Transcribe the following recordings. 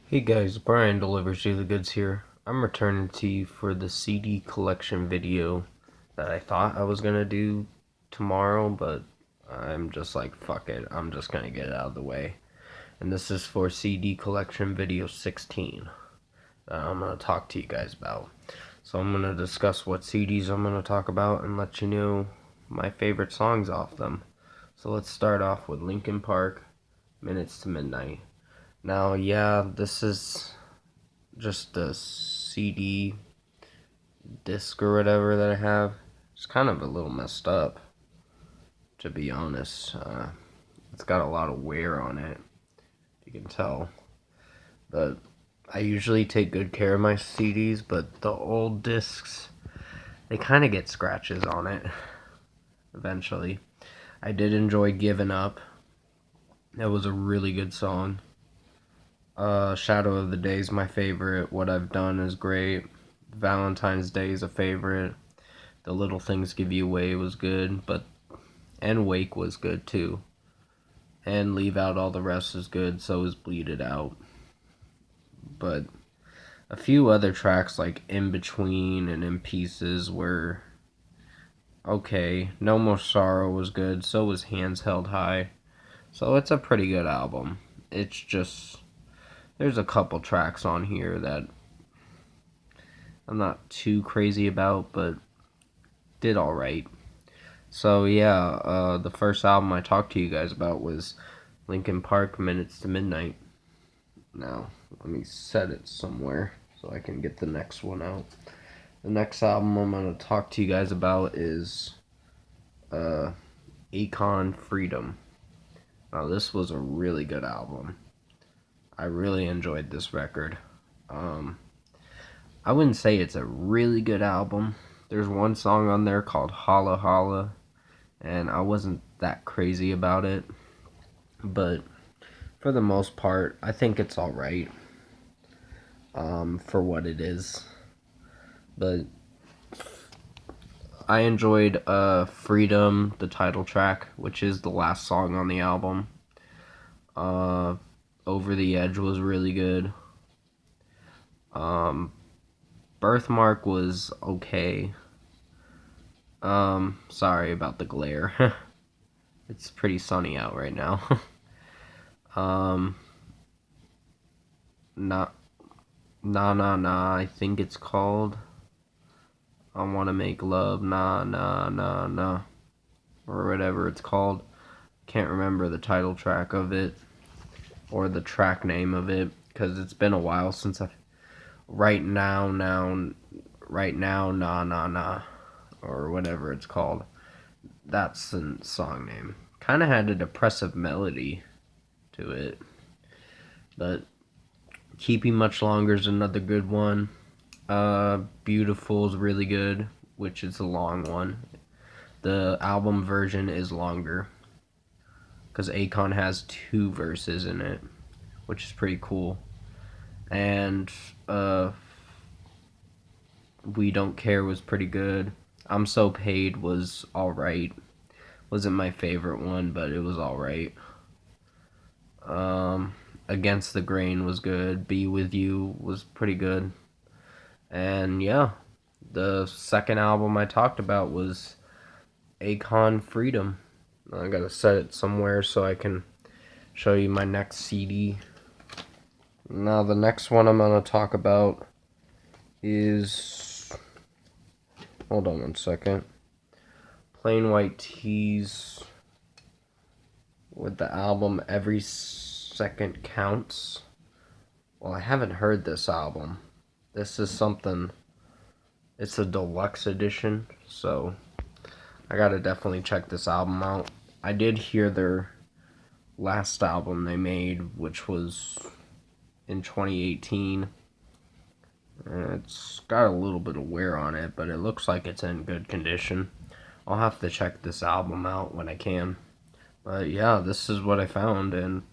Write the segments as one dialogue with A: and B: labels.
A: Hey guys, Brian delivers you the goods here. I'm returning to you for the CD collection video that I thought I was gonna do tomorrow, but I'm just like, fuck it, I'm just gonna get it out of the way. And this is for CD collection video 16 that I'm gonna talk to you guys about. So I'm gonna discuss what CDs I'm gonna talk about and let you know my favorite songs off them. So let's start off with Linkin Park, Minutes to Midnight. Now, yeah, this is just a CD disc or whatever that I have. It's kind of a little messed up, to be honest. It's got a lot of wear on it, you can tell. But I usually take good care of my CDs, but the old discs, they kind of get scratches on it eventually. I did enjoy Giving Up. That was a really good song. Shadow of the Day is my favorite. What I've Done is great. Valentine's Day is a favorite. The Little Things Give You Away was good, and Wake was good too. And Leave Out All the Rest is good, so is Bleed It Out. But a few other tracks like In Between and In Pieces were okay. No More Sorrow was good, so was Hands Held High. So it's a pretty good album. It's just there's a couple tracks on here that I'm not too crazy about, but did alright. So yeah, the first album I talked to you guys about was Linkin Park, Minutes to Midnight. Now, let me set it somewhere so I can get the next one out. The next album I'm going to talk to you guys about is Akon Freedom. Now, this was a really good album. I really enjoyed this record. I wouldn't say it's a really good album. There's one song on there called Holla Holla, and I wasn't that crazy about it. But for the most part, I think it's alright for what it is. But I enjoyed Freedom, the title track, which is the last song on the album. Over the Edge was really good. Birthmark was okay. Sorry about the glare. It's pretty sunny out right now. Not Nah Nah Nah, I think it's called. I Wanna Make Love, Nah Nah Nah Nah, or whatever it's called. Can't remember the title track of it or the track name of it because it's been a while since I. Right now, Nah Nah Nah, or whatever it's called. That's the song name. Kind of had a depressive melody to it, but Keeping Much Longer is another good one. Beautiful is really good, which is a long one. The album version is longer because Akon has 2 verses in it, which is pretty cool. And We Don't Care was pretty good. I'm So Paid was alright. Wasn't my favorite one, but it was alright. Against the Grain was good. Be With You was pretty good. And yeah, the second album I talked about was Akon Freedom. I gotta set it somewhere so I can show you my next CD. Now the next one I'm gonna talk about is, hold on one second, Plain White T's with the album Every Second Counts. Well, I haven't heard this album. This is something, it's a deluxe edition, so I gotta definitely check this album out. I did hear their last album they made, which was in 2018. It's got a little bit of wear on it, but it looks like it's in good condition. I'll have to check this album out when I can. But yeah, this is what I found, and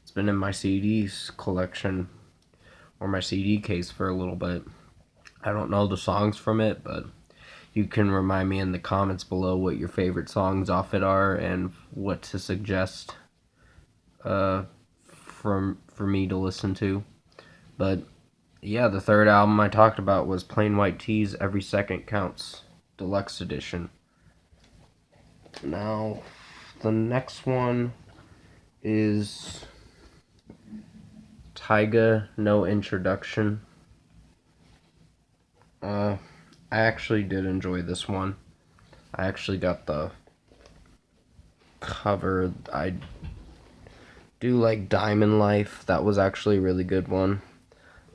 A: it's been in my CDs collection, or my CD case, for a little bit. I don't know the songs from it, but you can remind me in the comments below what your favorite songs off it are and what to suggest for me to listen to. But yeah, the third album I talked about was Plain White T's Every Second Counts Deluxe Edition. Now, the next one is Tyga No Introduction. I actually did enjoy this one. I actually got the cover. I do like Diamond Life. That was actually a really good one.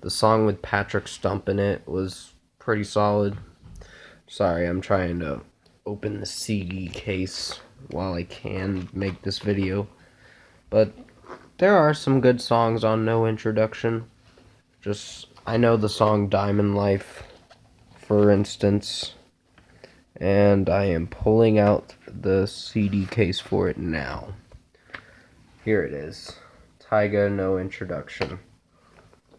A: The song with Patrick Stump in it was pretty solid. Sorry, I'm trying to open the CD case while I can make this video. But there are some good songs on No Introduction. I know the song Diamond Life, for instance. And I am pulling out the CD case for it now. Here it is. Tyga No Introduction.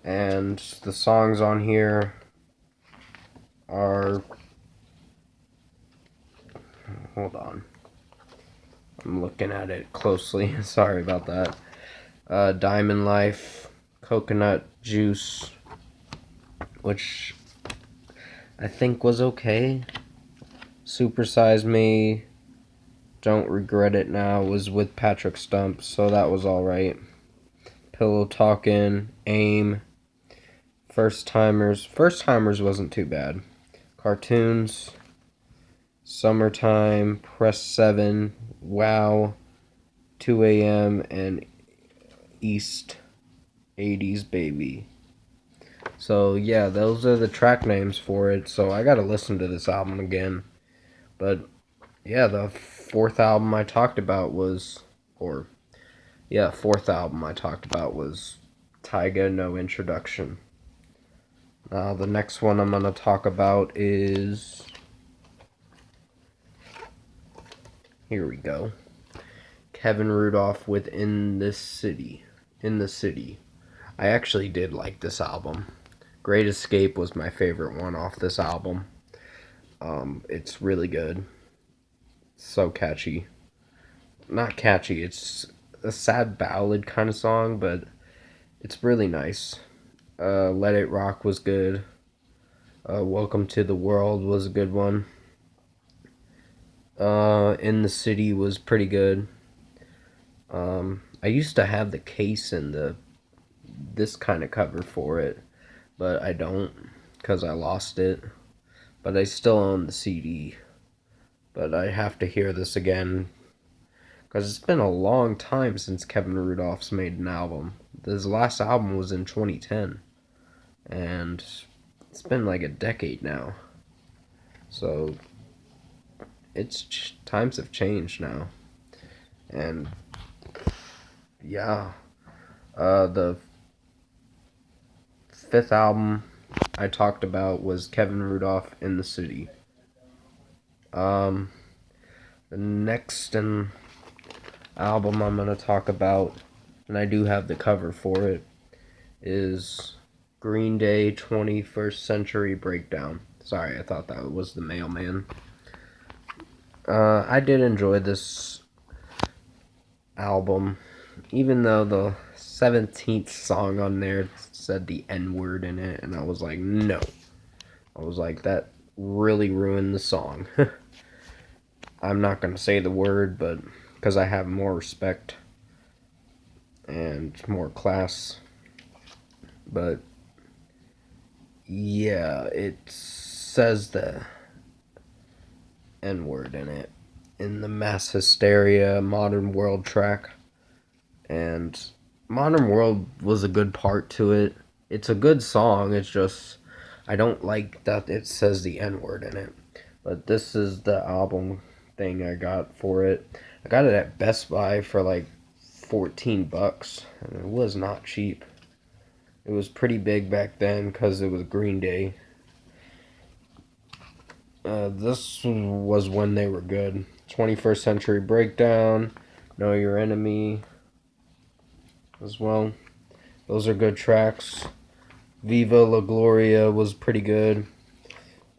A: And the songs on here are... Hold on. I'm looking at it closely. Sorry about that. Diamond Life, Coconut Juice, which I think was okay. Super Size Me, Don't Regret It Now was with Patrick Stump, so that was alright. Pillow Talkin', Aim, First Timers. First Timers wasn't too bad. Cartoons, Summertime, Press 7, Wow, 2 a.m., and East 80s Baby. So yeah, those are the track names for it, so I gotta listen to this album again. But yeah, the fourth album I talked about was Tyga No Introduction. Now the next one I'm gonna talk about is, here we go, Kevin Rudolph with In the City. I actually did like this album. Great Escape was my favorite one off this album. It's really good. So catchy. Not catchy, it's a sad ballad kind of song, but it's really nice. Let It Rock was good. Welcome to the World was a good one. In the City was pretty good. I used to have the case and this kind of cover for it, but I don't because I lost it. But I still own the CD. But I have to hear this again because it's been a long time since Kevin Rudolph's made an album. His last album was in 2010, and it's been like a decade now. So times have changed now, and yeah, the fifth album I talked about was Kevin Rudolph in the City. The next album I'm gonna talk about, and I do have the cover for it, is Green Day 21st Century Breakdown. Sorry, I thought that was the mailman. I did enjoy this album, even though the 17th song on there said the N-word in it, and I was like, no. I was like, that really ruined the song. I'm not gonna say the word, but because I have more respect and more class. But yeah, it says the N-word in it in the Mass Hysteria Modern World track. And Modern World was a good part to it. It's a good song, it's just I don't like that it says the N-word in it. But this is the album thing I got for it. I got it at Best Buy for like $14, and it was not cheap. It was pretty big back then because it was Green Day. This was when they were good. 21st Century Breakdown, Know Your Enemy as well. Those are good tracks. Viva La Gloria was pretty good.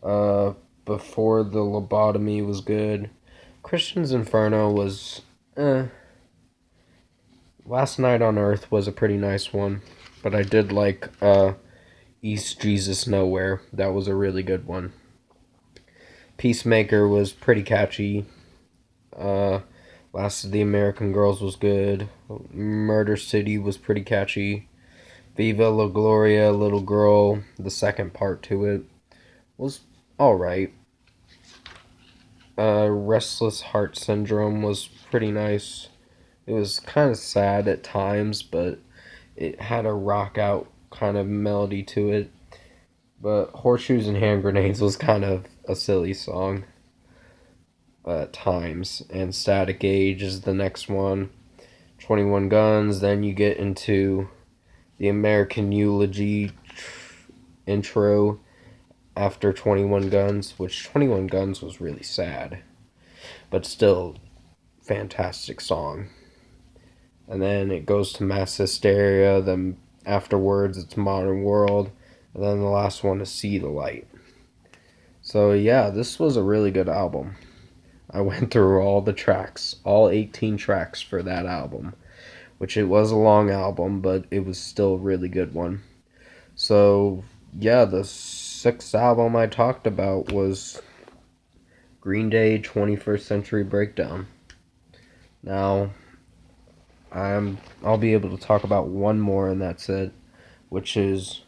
A: Before the Lobotomy was good. Christian's Inferno was Last Night on Earth was a pretty nice one. but I did like East Jesus Nowhere. That was a really good one. Peacemaker was pretty catchy. Uh, Last of the American Girls was good. Murder City was pretty catchy. Viva La Gloria, Little Girl, the second part to it was alright. Restless Heart Syndrome was pretty nice. It was kind of sad at times, but it had a rock out kind of melody to it. But Horseshoes and Hand Grenades was kind of a silly song at times. And Static Age is the next one. 21 Guns, then you get into the American Eulogy intro after 21 Guns, which 21 Guns was really sad, but still fantastic song. And then it goes to Mass Hysteria, then afterwards it's Modern World, and then the last one is See the Light. So yeah, this was a really good album. I went through all the tracks, all 18 tracks for that album, which it was a long album, but it was still a really good one. So yeah, the sixth album I talked about was Green Day 21st Century Breakdown. Now, I'll be able to talk about one more and that's it, which is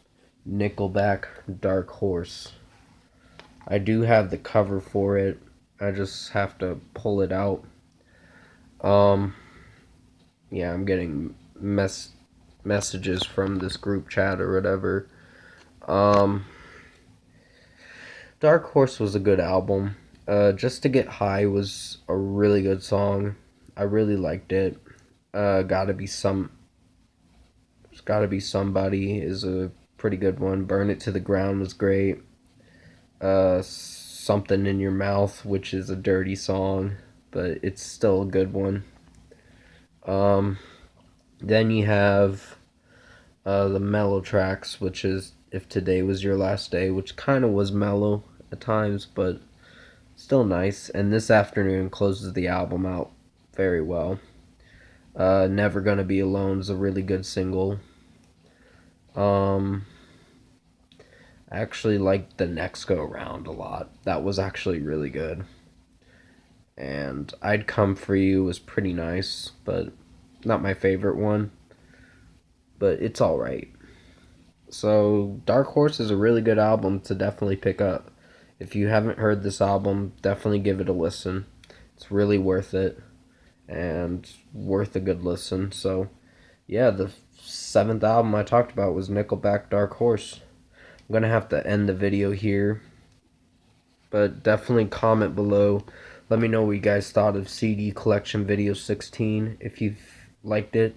A: Nickelback Dark Horse. I do have the cover for it. I just have to pull it out. Yeah, I'm getting messages from this group chat or whatever. Dark Horse was a good album. Just to Get High was a really good song. I really liked it. Gotta Be Somebody is a pretty good one. Burn It to the Ground was great. Something in Your Mouth, which is a dirty song, but it's still a good one. Then you have the mellow tracks, which is If Today Was Your Last Day, which kind of was mellow at times, but still nice. And This Afternoon closes the album out very well. Never Gonna Be Alone is a really good single. I actually liked The Next Go Round a lot. That was actually really good. And I'd Come For You was pretty nice, but not my favorite one. But it's alright. So Dark Horse is a really good album to definitely pick up. If you haven't heard this album, definitely give it a listen. It's really worth it and worth a good listen. So yeah, the seventh album I talked about was Nickelback Dark Horse. I'm gonna have to end the video here, but definitely comment below. Let me know what you guys thought of CD Collection Video 16, if you've liked it.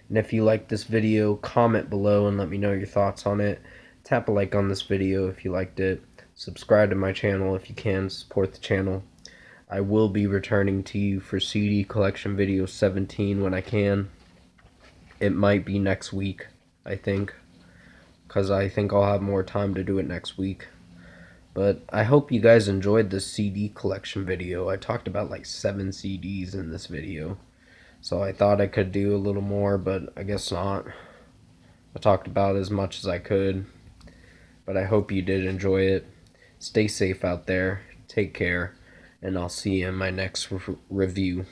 A: And if you like this video, comment below and let me know your thoughts on it. Tap a like on this video if you liked it. Subscribe to my channel if you can, support the channel. I will be returning to you for CD Collection Video 17 when I can. It might be next week, I think, because I think I'll have more time to do it next week. But I hope you guys enjoyed this CD collection video. I talked about like 7 CDs in this video. So I thought I could do a little more, but I guess not. I talked about as much as I could. But I hope you did enjoy it. Stay safe out there. Take care. And I'll see you in my next review.